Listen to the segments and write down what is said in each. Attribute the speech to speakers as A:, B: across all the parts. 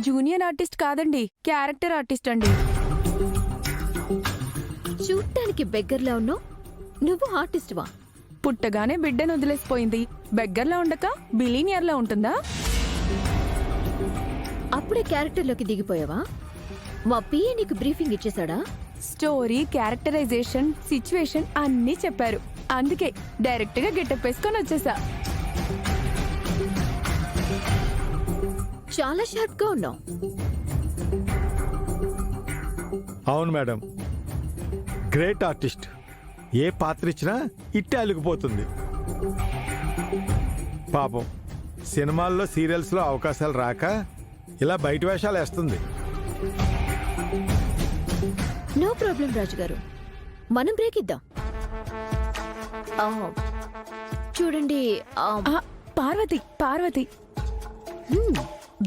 A: Junior artist కాదండి, character artist అండి.
B: చూడటానికి బెగ్గర్లా ఉన్నావు, నువ్వు ఆర్టిస్ట్వా?
A: పుట్టగానే బిడ్డను వదిలేసిపోయింది, బెగ్గర్లా ఉండక బిలీనియర్లా ఉంటుందా?
B: అప్పుడే క్యారెక్టర్లోకి దిగిపోయావా? మా పిఏ నీకు బ్రీఫింగ్ ఇచ్చేశాడా?
A: స్టోరీ, క్యారెక్టరైజేషన్, సిచ్యువేషన్ అన్నీ చెప్పారు. అందుకే డైరెక్ట్ గా గెటప్ వేసుకొని వచ్చేసా.
B: చాలా షార్ప్ గా ఉన్నావు.
C: అవును మేడం, గ్రేట్ ఆర్టిస్ట్. ఏ పాత్ర ఇచ్చినా ఇట్టే అలిగిపోతుంది. పాపం సినిమాల్లో సీరియల్స్లో అవకాశాలు రాక ఇలా బయట వేషాలు వేస్తుంది.
B: నో ప్రాబ్లం రాజు గారు, మనం బ్రేక్ ఇద్దాం. చూడండి,
A: పార్వతి పార్వతి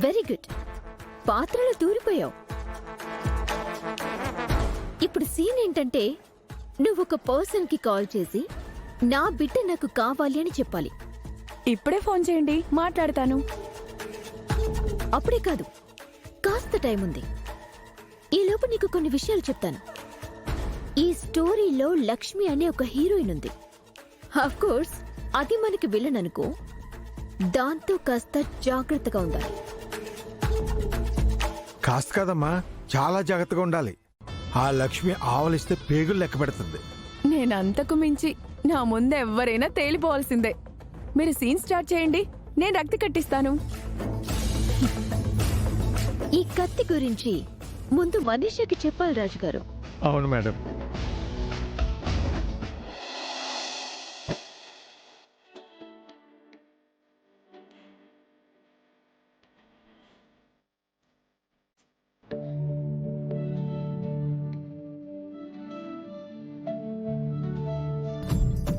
B: వెరీ గుడ్. పాత్రలో దూరిపోయావు. ఇప్పుడు సీన్ ఏంటంటే, నువ్వు ఒక పర్సన్ కి కాల్ చేసి నా బిడ్డ నాకు కావాలి అని చెప్పాలి.
A: ఇప్పుడే ఫోన్ చేయండి, మాట్లాడతాను.
B: అప్పుడే కాదు, కాస్త టైం ఉంది. ఈలోపు నీకు కొన్ని విషయాలు చెప్తాను. ఈ స్టోరీలో లక్ష్మి అనే ఒక హీరోయిన్ ఉంది. ఆఫ్ కోర్స్ అది మనకి విలన్ అనుకో, దాంతో కాస్త జాగ్రత్తగా ఉండాలి.
C: కాస్త కదమ్మా, చాలా జాగ్రత్తగా ఉండాలి. ఆ లక్ష్మి ఆవలిస్తే పేగులు లెక్క పెడుతుంది.
A: నేనంతకు మించి నా ముందు ఎవరైనా తేలిపోవాల్సిందే. మీరు సీన్ స్టార్ట్ చేయండి, నేను రక్తి కట్టిస్తాను.
B: ఈ కత్తి గురించి ముందు మనీషాకి చెప్పాలి రాజుగారు.
C: అవును మేడం.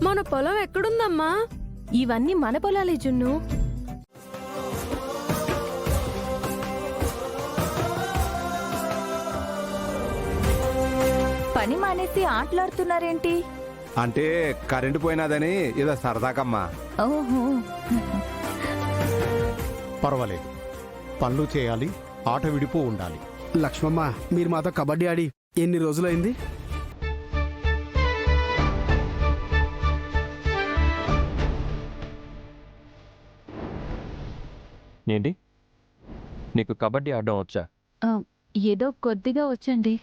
A: మన పొలం ఎక్కడుందమ్మా? ఇవన్నీ మన పొలాలే జున్ను. పని మానేసి ఆటలాడుతున్నారేంటి?
D: అంటే కరెంటు పోయినాదని ఇదో సరదాకమ్మా.
A: ఓహో,
E: పర్వాలేదు, పనులు చేయాలి, ఆట విడిపో ఉండాలి.
F: లక్ష్మమ్మ, మీరు మాతో కబడ్డీ ఆడి ఎన్ని రోజులైంది?
G: ఏంటి, నీకు కబడ్డీ ఆడడం వచ్చా?
A: ఏదో కొద్దిగా వచ్చండి.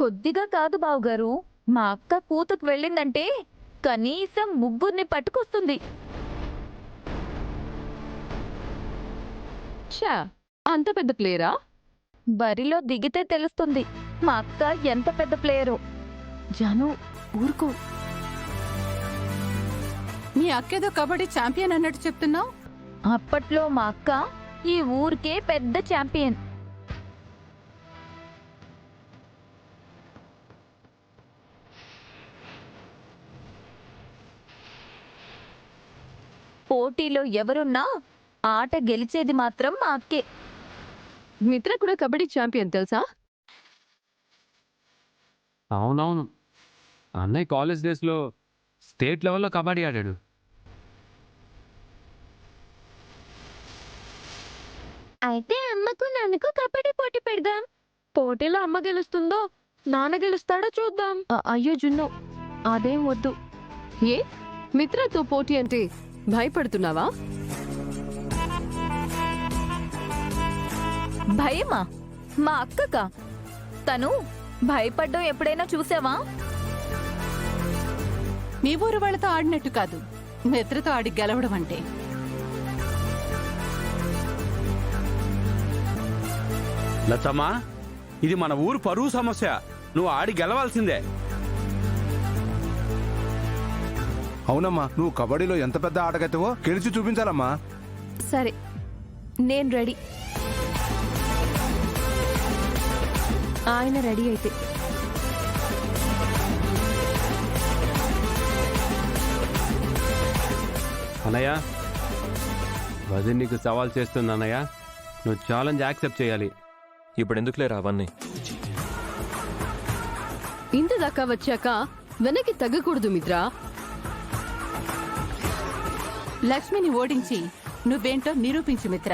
A: కొద్దిగా కాదు బావగారు, మా అక్క కూతుకు వెళ్ళిందంటే కనీసం ముగ్గురిని పట్టుకొస్తుంది. అంత పెద్ద ప్లేయరా? బరిలో దిగితే తెలుస్తుంది మా అక్క ఎంత పెద్ద ప్లేయరో. జాను, ఊరుకో.
H: మీ అక్కేదో కబడ్డీ ఛాంపియన్ అన్నట్టు చెప్తున్నావు.
A: అప్పట్లో మా అక్క ఈ ఊరికే పెద్ద ఛాంపియన్. పోటీలో ఎవరున్నా ఆట గెలిచేది మాత్రం మా అక్కే.
H: మిత్ర కూడా కబడ్డీ ఛాంపియన్ తెలుసా?
G: అవునవును, అన్నయ్య కాలేజ్ డేస్లో స్టేట్ లెవెల్లో కబడ్డీ ఆడాడు.
A: అయితే అమ్మకు నాన్నకు కబడ్డీ పోటీ పెడదాం. పోటీలో అమ్మ గెలుస్తుందో నాన్న గెలుస్తాడో చూద్దాం.
H: అయ్యో జున్ను, అదేం వద్దు. ఏ, మిత్రతో పోటీ అంటే భయపడుతున్నావా?
A: భయమా? మా అక్కకా? తను భయపడ్డం ఎప్పుడైనా చూసావా?
H: మీ ఊరు వాళ్ళతో ఆడినట్టు కాదు, మిత్రతో ఆడి గెలవడం అంటే.
D: లచ్చమ్మా, ఇది మన ఊరు పరువు సమస్య. నువ్వు ఆడి గెలవాల్సిందే. అవునమ్మా, నువ్వు కబడ్డీలో ఎంత పెద్ద ఆటగత్తవో గెలిచి చూపించాలమ్మా.
A: సరే, నేను రెడీ. ఆయన రెడీ అయితే
G: అన్నయ్య, వదిన్ నీకు సవాల్ చేస్తుంది అన్నయ్య. నువ్వు ఛాలెంజ్ యాక్సెప్ట్ చేయాలి.
I: ఇప్పుడు ఎందుకులే రావన్నీ?
H: ఇంత దాకా వచ్చాక వెనక్కి తగ్గకూడదు మిత్ర. లక్ష్మిని ఓడించి నువ్వేంటో నిరూపించు మిత్ర.